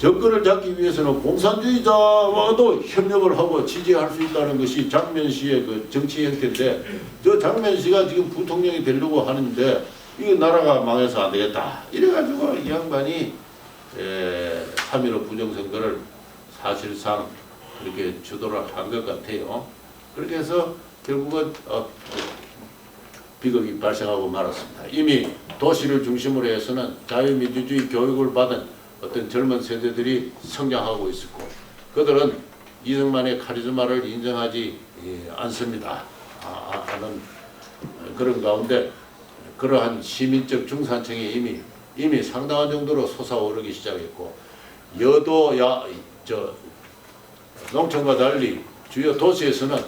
정권을 잡기 위해서는 공산주의자와도 협력을 하고 지지할 수 있다는 것이 장면 씨의 그 정치 형태인데, 저 장면 씨가 지금 부통령이 되려고 하는데 이거 나라가 망해서 안 되겠다 이래가지고 이 양반이 3.15 부정선거를 사실상 그렇게 주도를 한 것 같아요. 그렇게 해서 결국은 비극이 발생하고 말았습니다. 이미 도시를 중심으로 해서는 자유민주주의 교육을 받은 어떤 젊은 세대들이 성장하고 있었고, 그들은 이승만의 카리스마를 인정하지 않습니다. 하는 그런 가운데 그러한 시민적 중산층이 이미 상당한 정도로 솟아오르기 시작했고, 농촌과 달리 주요 도시에서는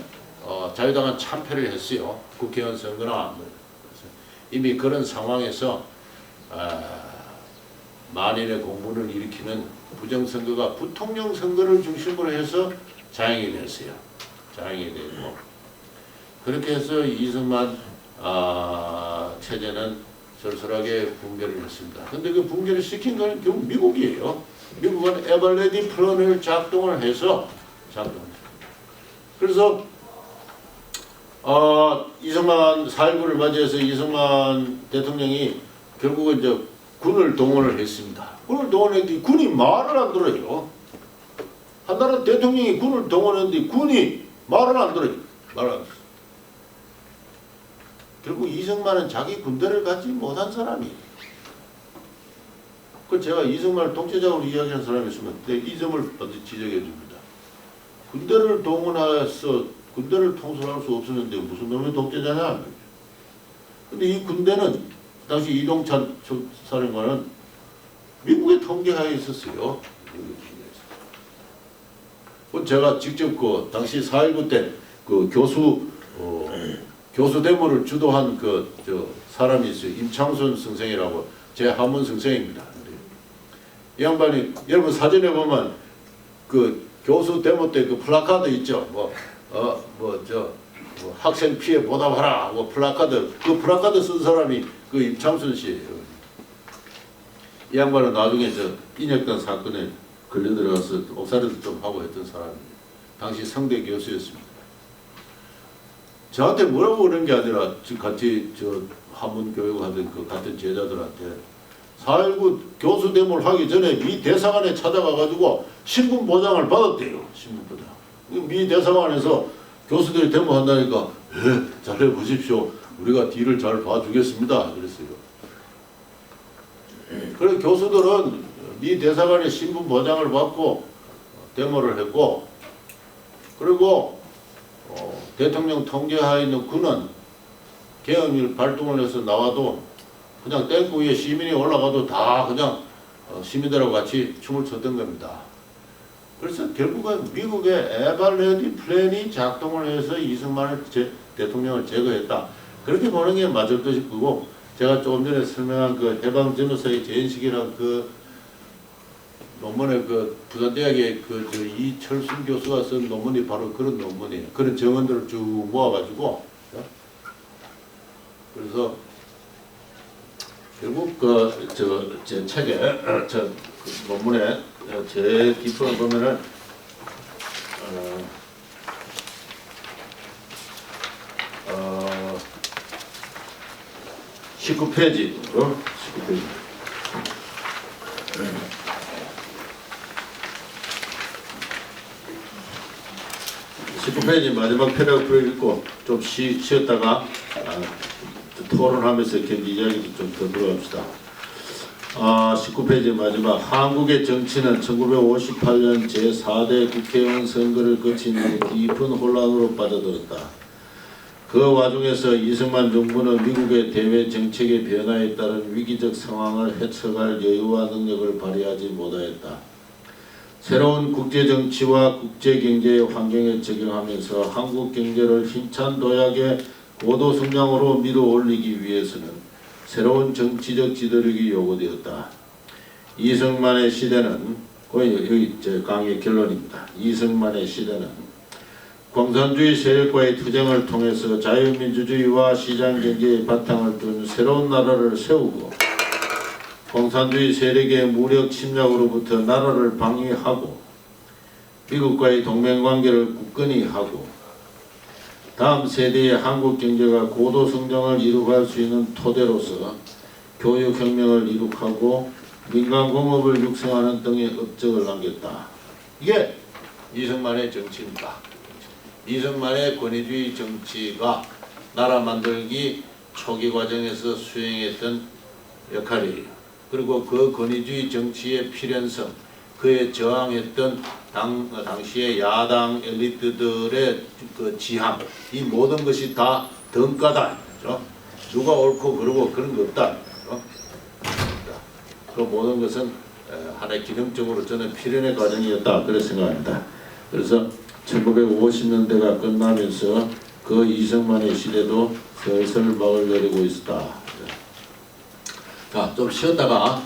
자유당은 참패를 했어요. 국회의원 선거나 이미 그런 상황에서 만인의 공분을 일으키는 부정선거가 부통령 선거를 중심으로 해서 자행이 됐어요. 자행이 되고, 그렇게 해서 이승만 체제는 솔솔하게 붕괴를 했습니다. 근데 그 붕괴를 시킨 것은 결국 미국이에요. 미국은 에벌레디 플랜을 작동을 해서 그래서 이승만 4.19를 맞이해서 이승만 대통령이 결국은 이제 군을 동원을 했습니다. 군을 동원했는데 군이 말을 안 들어요. 한 나라 대통령이 군을 동원했는데 군이 말을 안 들어요. 말을 안 들어요. 결국 이승만은 자기 군대를 갖지 못한 사람이에요. 그 제가 이승만을 독재자로 이야기한 사람이 있으면 이 점을 어디 지적해 줍니다. 군대를 동원해서 군대를 통솔할 수 없었는데 무슨 놈의 독재자냐. 근데 이 군대는 당시 이동찬 사령관은 미국의 통제하에 있었어요. 제가 직접 그 당시 4.19 때 그 교수 데모를 주도한 사람이 있어요. 임창순 선생이라고 제 한문 선생입니다. 이 양반이 여러분 사진에 보면 그 교수 데모 때 그 플래카드 있죠. 학생 피해 보답하라 하고 플래카드, 그 플래카드 쓴 사람이 그 임창순 씨예요. 이 양반은 나중에 인혁단 사건에 걸려 들어가서 옥살이도 좀 하고 했던 사람이에요. 당시 성대 교수였습니다. 저한테 뭐라고 그런 게 아니라 같이 한문 교육하던 그 같은 제자들한테 4.19 교수 데모를 하기 전에 미 대사관에 찾아가가지고 신분 보장을 받았대요. 신분 보장. 미 대사관에서 교수들이 데모한다니까 잘해보십시오. 우리가 뒤를 잘 봐주겠습니다. 그랬어요. 그래서 교수들은 미 대사관의 신분 보장을 받고 데모를 했고, 그리고 대통령 통제하에 있는 군은 계엄일 발동을 해서 나와도 그냥 탱크 위에 시민이 올라가도 다 그냥 시민들하고 같이 춤을 췄던 겁니다. 그래서 결국은 미국의 에벌레디 플랜이 작동을 해서 이승만을 대통령을 제거했다. 그렇게 보는 게 맞을 것일 거고, 제가 조금 전에 설명한 그 해방전후사의 재인식이라는 그 논문에 그 부산대학의 이철순 교수가 쓴 논문이 바로 그런 논문이에요. 그런 정언들을 쭉 모아가지고, 그래서 결국 제 책에 그 논문에 제 뒷부분 보면은 19페이지 19페이지 마지막 패러그래프 읽고 좀 쉬었다가 토론하면서 경제 이야기도 좀 더 들어갑시다. 19페이지 마지막, 한국의 정치는 1958년 제4대 국회의원 선거를 거친 후 깊은 혼란으로 빠져들었다. 그 와중에서 이승만 정부는 미국의 대외 정책의 변화에 따른 위기적 상황을 해석할 여유와 능력을 발휘하지 못하였다. 새로운 국제정치와 국제경제의 환경에 적용하면서 한국 경제를 힘찬 도약의 고도 성장으로 밀어올리기 위해서는 새로운 정치적 지도력이 요구되었다. 이승만의 시대는, 여기 제 강의 결론입니다. 이승만의 시대는 공산주의 세력과의 투쟁을 통해서 자유민주주의와 시장경제의 바탕을 둔 새로운 나라를 세우고, 공산주의 세력의 무력 침략으로부터 나라를 방위하고 미국과의 동맹관계를 굳건히 하고 다음 세대의 한국 경제가 고도 성장을 이룩할 수 있는 토대로서 교육혁명을 이룩하고 민간공업을 육성하는 등의 업적을 남겼다. 이게 이승만의 정치입니다. 이승만의 권위주의 정치가 나라 만들기 초기 과정에서 수행했던 역할이에요. 그리고 그 권위주의 정치의 필연성, 그에 저항했던 당시의 야당 엘리트들의 그 지향, 이 모든 것이 다 덩가다. 그렇죠? 누가 옳고 그르고 그런 거 없다. 그렇죠? 그 모든 것은 하나의 기능적으로 저는 필연의 과정이었다. 그렇게 생각합니다. 그래서 1950년대가 끝나면서 그 이승만의 시대도 슬슬 막을 내리고 있었다. 자, 좀 쉬었다가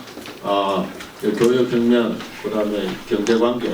교육혁명, 그 다음에 경제관계